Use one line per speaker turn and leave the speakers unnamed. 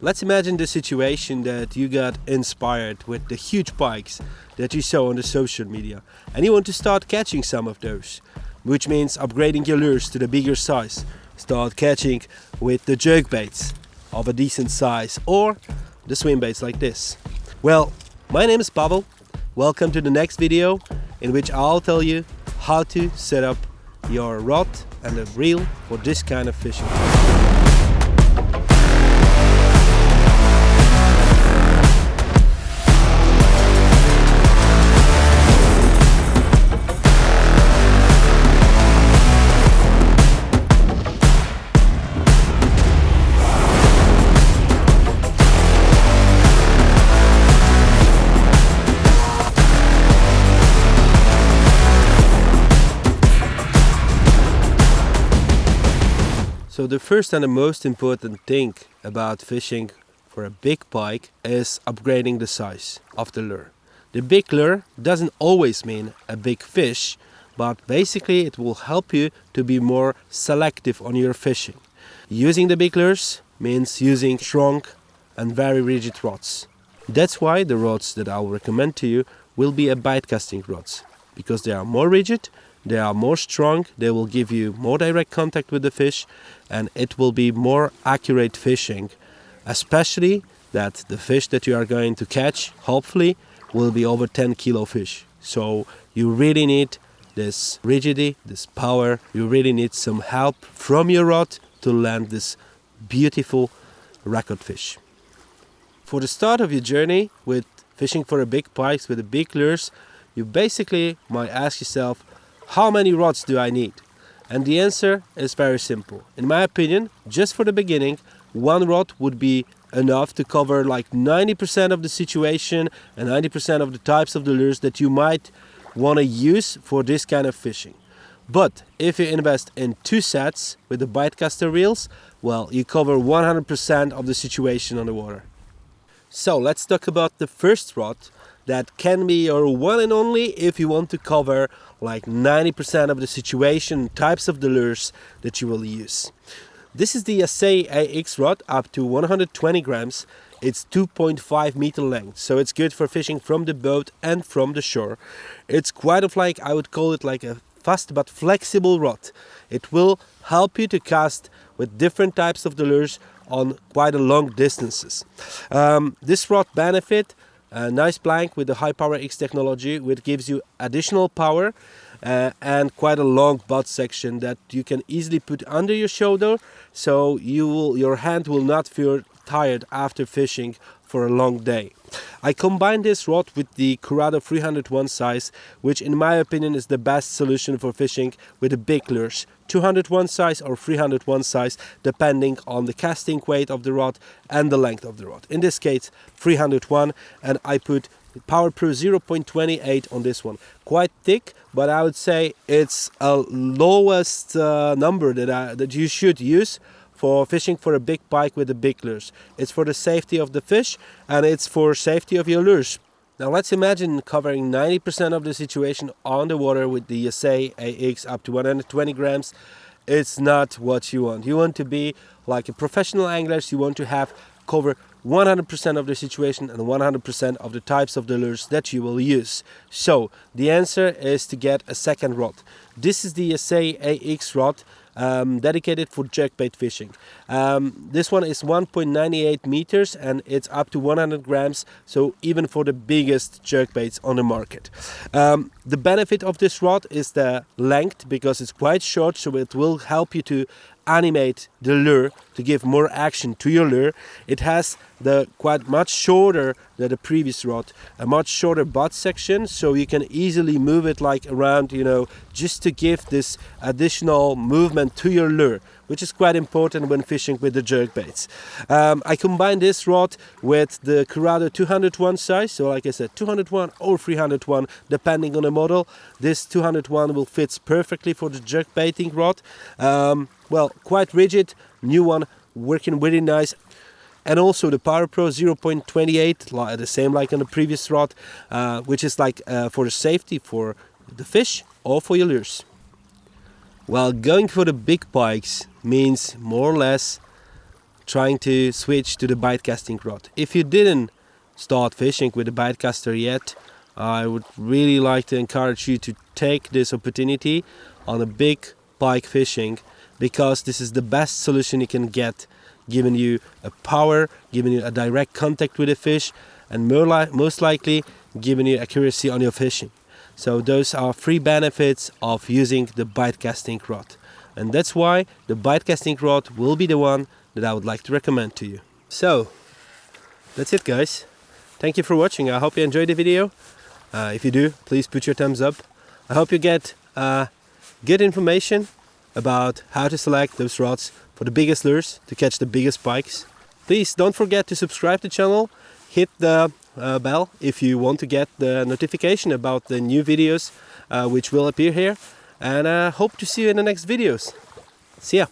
Let's imagine the situation that you got inspired with the huge pikes that you saw on the social media and you want to start catching some of those, which means upgrading your lures to the bigger size. Start catching with the jerkbaits of a decent size or the swim baits like this. Well, my name is Paweł. Welcome to the next video in which I'll tell you how to set up your rod and a reel for this kind of fishing. So the first and the most important thing about fishing for a big pike is upgrading the size of the lure. The big lure doesn't always mean a big fish, but basically it will help you to be more selective on your fishing. Using the big lures means using strong and very rigid rods. That's why the rods that I'll recommend to you will be a baitcasting rods, because they are more rigid, they are more strong, they will give you more direct contact with the fish, and it will be more accurate fishing, especially that the fish that you are going to catch, hopefully, will be over 10 kilo fish. So you really need this rigidity, this power, you really need some help from your rod to land this beautiful record fish. For the start of your journey with fishing for a big pikes with the big lures, you basically might ask yourself, how many rods do I need? And the answer is very simple. In my opinion, just for the beginning, one rod would be enough to cover like 90% of the situation and 90% of the types of the lures that you might want to use for this kind of fishing. But if you invest in 2 sets with the baitcaster reels, well, you cover 100% of the situation on the water. So let's talk about the first rod that can be your one and only if you want to cover like 90% of the situation, types of the lures that you will use. This is the YASEI AX rod up to 120 grams. It's 2.5 meter length, so it's good for fishing from the boat and from the shore. It's quite of like, I would call it like a fast but flexible rod. It will help you to cast with different types of the lures on quite a long distances. This rod benefit a nice blank with the high power X technology, which gives you additional power and quite a long butt section that you can easily put under your shoulder, so your hand will not feel tired after fishing for a long day. I combine this rod with the Curado 301 size, which in my opinion is the best solution for fishing with the big lures. 201 size or 301 size, depending on the casting weight of the rod and the length of the rod. In this case 301, and I put Power Pro 0.28 on this one. Quite thick, but I would say it's a lowest number that you should use for fishing for a big pike with the big lures. It's for the safety of the fish and it's for safety of your lures. Now let's imagine covering 90% of the situation on the water with the YASEI AX up to 120 grams. It's not what you want. You want to be like a professional angler. You want to have cover 100% of the situation and 100% of the types of the lures that you will use. So the answer is to get a second rod. This is the YASEI AX rod, dedicated for jerkbait fishing. This one is 1.98 meters and it's up to 100 grams, so even for the biggest jerkbaits on the market. The benefit of this rod is the length, because it's quite short, so it will help you to animate the lure, to give more action to your lure. It has the quite much shorter than the previous rod, a much shorter butt section, so you can easily move it like around, just to give this additional movement to your lure, which is quite important when fishing with the jerkbaits. I combine this rod with the Curado 201 size, so like I said, 201 or 301 depending on the model. This 201 will fit perfectly for the jerkbaiting rod. Well, quite rigid, new one, working really nice. And also the Power Pro 0.28, the same like on the previous rod, which is like for the safety for the fish or for your lures. Well, going for the big pikes means more or less trying to switch to the bite casting rod. If you didn't start fishing with the baitcaster yet, I would really like to encourage you to take this opportunity on a big pike fishing, because this is the best solution you can get, giving you a power, giving you a direct contact with the fish, and most likely giving you accuracy on your fishing. So those are 3 benefits of using the bite casting rod, and that's why the bite casting rod will be the one that I would like to recommend to you. So that's it, guys. Thank you for watching. I hope you enjoyed the video. If you do, please put your thumbs up. I hope you get good information about how to select those rods for the biggest lures to catch the biggest pikes. Please don't forget to subscribe to the channel. Hit the bell if you want to get the notification about the new videos which will appear here. And hope to see you in the next videos. See ya!